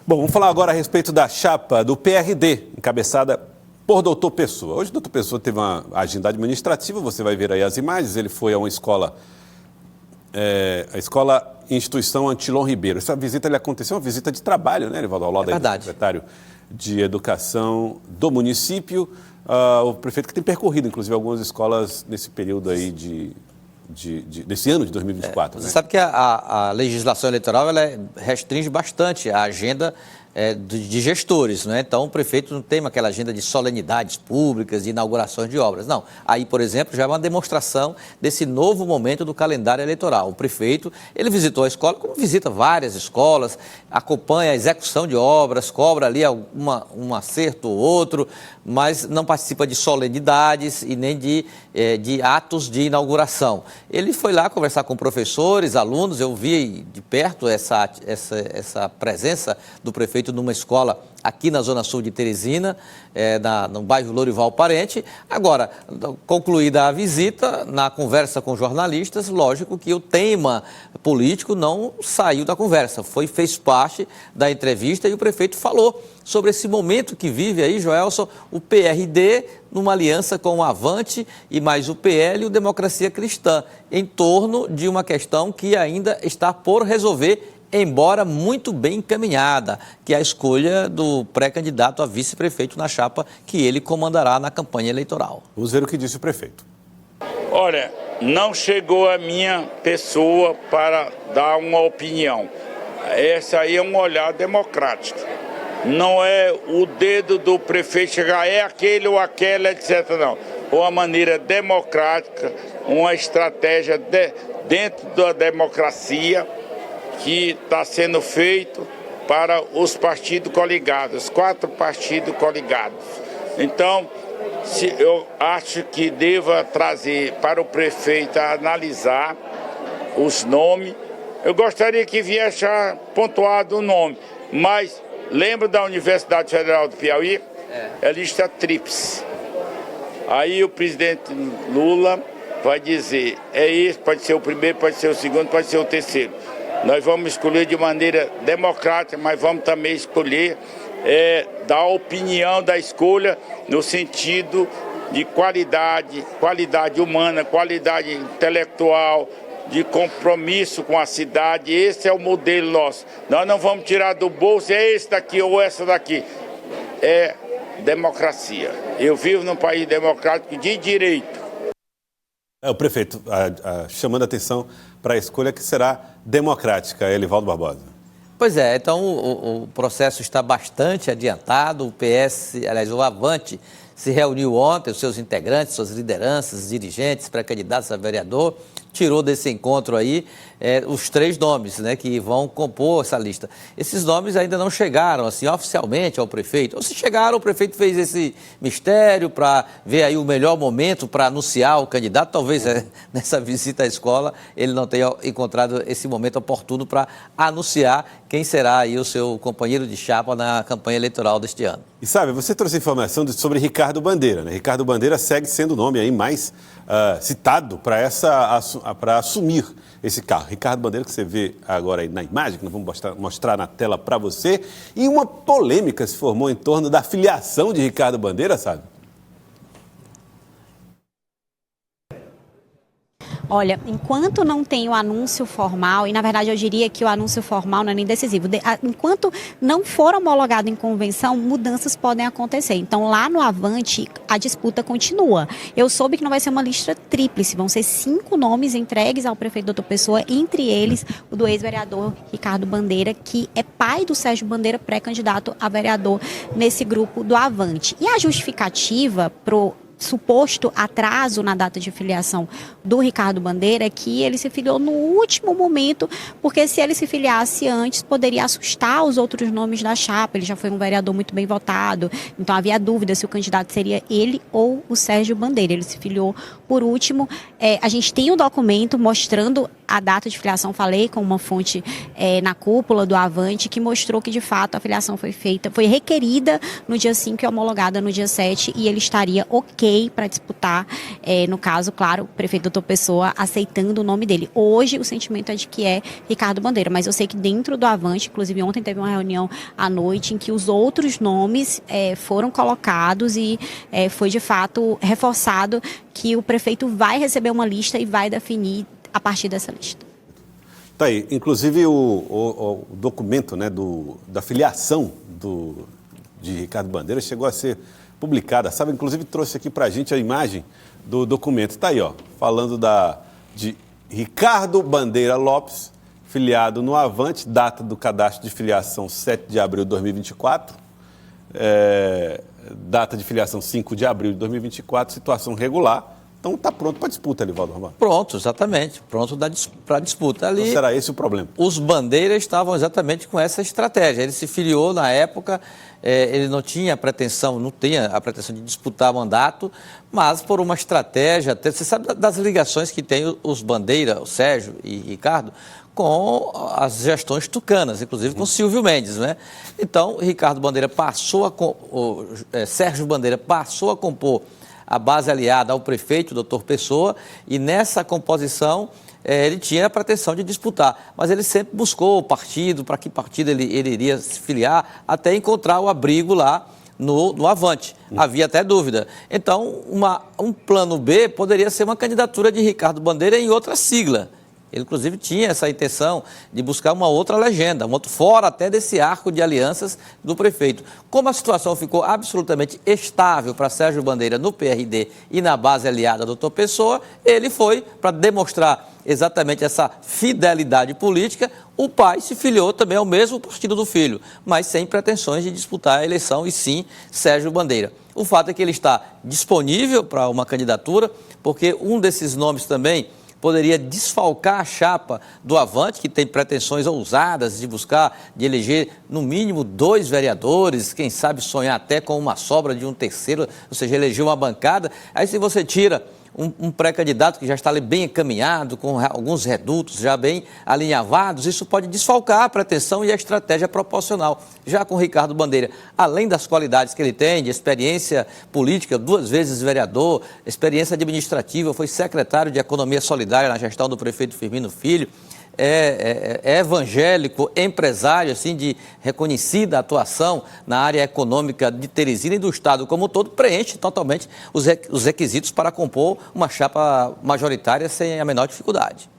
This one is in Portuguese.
Bom, vamos falar agora a respeito da chapa do PRD, encabeçada por doutor Pessoa. Hoje o doutor Pessoa teve uma agenda administrativa, você vai ver aí as imagens, ele foi a uma escola, a escola Instituição Antilon Ribeiro. Essa visita aconteceu, uma visita de trabalho, né, Erivaldo, ao lado do secretário de Educação do município, o prefeito que tem percorrido, inclusive, algumas escolas nesse período aí desse ano de 2024. Você né? sabe que a legislação eleitoral ela restringe bastante a agenda de gestores, né? Então, o prefeito não tem aquela agenda de solenidades públicas, de inaugurações de obras. Não. Aí, por exemplo, já é uma demonstração desse novo momento do calendário eleitoral. O prefeito, ele visitou a escola, como visita várias escolas, acompanha a execução de obras, cobra ali um acerto ou outro, mas não participa de solenidades e nem de atos de inauguração. Ele foi lá conversar com professores, alunos, eu vi de perto essa presença do prefeito numa escola aqui na Zona Sul de Teresina, no bairro Lourival Parente. Agora, concluída a visita, na conversa com jornalistas, lógico que o tema político não saiu da conversa, fez parte da entrevista e o prefeito falou sobre esse momento que vive aí, Joelson, o PRD numa aliança com o Avante e mais o PL e o Democracia Cristã, em torno de uma questão que ainda está por resolver, embora muito bem encaminhada, que é a escolha do pré-candidato a vice-prefeito na chapa que ele comandará na campanha eleitoral. Vamos ver o que disse o prefeito. Olha, não chegou a minha pessoa para dar uma opinião. Essa aí é um olhar democrático. Não é o dedo do prefeito chegar, é aquele ou aquela, etc. Não. Uma maneira democrática, uma estratégia dentro da democracia que está sendo feito para os partidos coligados, 4 partidos coligados. Então, eu acho que deva trazer para o prefeito analisar os nomes. Eu gostaria que viesse já pontuado o nome, mas lembra da Universidade Federal do Piauí? É lista tríplice. Aí o presidente Lula vai dizer, é isso, pode ser o primeiro, pode ser o segundo, pode ser o terceiro. Nós vamos escolher de maneira democrática, mas vamos também escolher dar a opinião da escolha no sentido de qualidade humana, qualidade intelectual, de compromisso com a cidade. Esse é o modelo nosso. Nós não vamos tirar do bolso, é esse daqui ou essa daqui. É democracia. Eu vivo num país democrático de direito. O prefeito chamando a atenção para a escolha que será democrática, Elivaldo Barbosa. Pois é, então o processo está bastante adiantado, o Avante se reuniu ontem, os seus integrantes, suas lideranças, dirigentes, pré-candidatos a vereador, tirou desse encontro aí os 3 nomes, né, que vão compor essa lista. Esses nomes ainda não chegaram, assim, oficialmente ao prefeito. Ou se chegaram, o prefeito fez esse mistério para ver aí o melhor momento para anunciar o candidato. Talvez nessa visita à escola ele não tenha encontrado esse momento oportuno para anunciar quem será aí o seu companheiro de chapa na campanha eleitoral deste ano. E sabe, você trouxe informação sobre Ricardo Bandeira, né? Ricardo Bandeira segue sendo o nome aí mais citado para assumir esse carro. Ricardo Bandeira, que você vê agora aí na imagem, que nós vamos mostrar na tela para você. E uma polêmica se formou em torno da filiação de Ricardo Bandeira, sabe? Olha, enquanto não tem o anúncio formal, e na verdade eu diria que o anúncio formal não é nem decisivo, enquanto não for homologado em convenção, mudanças podem acontecer. Então lá no Avante a disputa continua. Eu soube que não vai ser uma lista tríplice, vão ser 5 nomes entregues ao prefeito doutor Pessoa, entre eles o do ex-vereador Ricardo Bandeira, que é pai do Sérgio Bandeira, pré-candidato a vereador nesse grupo do Avante. E a justificativa pro suposto atraso na data de filiação do Ricardo Bandeira é que ele se filiou no último momento, porque se ele se filiasse antes, poderia assustar os outros nomes da chapa. Ele já foi um vereador muito bem votado, então havia dúvida se o candidato seria ele ou o Sérgio Bandeira. Ele se filiou por último. A gente tem um documento mostrando a data de filiação, falei com uma fonte na cúpula do Avante, que mostrou que de fato a filiação foi requerida no dia 5 e homologada no dia 7, e ele estaria ok ok para disputar, no caso, claro, o prefeito doutor Pessoa aceitando o nome dele. Hoje o sentimento é de que é Ricardo Bandeira, mas eu sei que dentro do Avante, inclusive ontem teve uma reunião à noite em que os outros nomes foram colocados e foi de fato reforçado que o prefeito vai receber uma lista e vai definir a partir dessa lista. Tá aí, inclusive o documento, né, da filiação de Ricardo Bandeira chegou a ser publicada, sabe? Inclusive trouxe aqui para a gente a imagem do documento. Está aí, ó, falando de Ricardo Bandeira Lopes, filiado no Avante, data do cadastro de filiação 7 de abril de 2024, data de filiação 5 de abril de 2024, situação regular. Então está pronto para disputa, Elivaldo Romano. Pronto, exatamente. Pronto para disputa. Ali, então será esse o problema? Os Bandeiras estavam exatamente com essa estratégia. Ele se filiou na época, ele não tinha a pretensão, não tinha a pretensão de disputar mandato, mas por uma estratégia, você sabe das ligações que tem os Bandeira, o Sérgio e Ricardo, com as gestões tucanas, inclusive com Silvio Mendes, né? Então, Ricardo Bandeira Sérgio Bandeira passou a compor a base aliada ao prefeito, doutor Pessoa, e nessa composição ele tinha a pretensão de disputar, mas ele sempre buscou o partido, para que partido ele iria se filiar, até encontrar o abrigo lá no Avante. Havia até dúvida. Então, um plano B poderia ser uma candidatura de Ricardo Bandeira em outra sigla. Ele, inclusive, tinha essa intenção de buscar uma outra legenda, fora até desse arco de alianças do prefeito. Como a situação ficou absolutamente estável para Sérgio Bandeira no PRD e na base aliada do doutor Pessoa, ele foi, para demonstrar exatamente essa fidelidade política, o pai se filiou também ao mesmo partido do filho, mas sem pretensões de disputar a eleição, e sim Sérgio Bandeira. O fato é que ele está disponível para uma candidatura, porque um desses nomes também poderia desfalcar a chapa do Avante, que tem pretensões ousadas de eleger no mínimo 2 vereadores, quem sabe sonhar até com uma sobra de um terceiro, ou seja, eleger uma bancada. Aí se você tira um pré-candidato que já está ali bem encaminhado, com alguns redutos já bem alinhavados, isso pode desfalcar a pretensão e a estratégia proporcional. Já com Ricardo Bandeira, além das qualidades que ele tem, de experiência política, 2 vezes vereador, experiência administrativa, foi secretário de Economia Solidária na gestão do prefeito Firmino Filho, é evangélico, empresário, assim, de reconhecida atuação na área econômica de Teresina e do Estado como um todo, preenche totalmente os requisitos para compor uma chapa majoritária sem a menor dificuldade.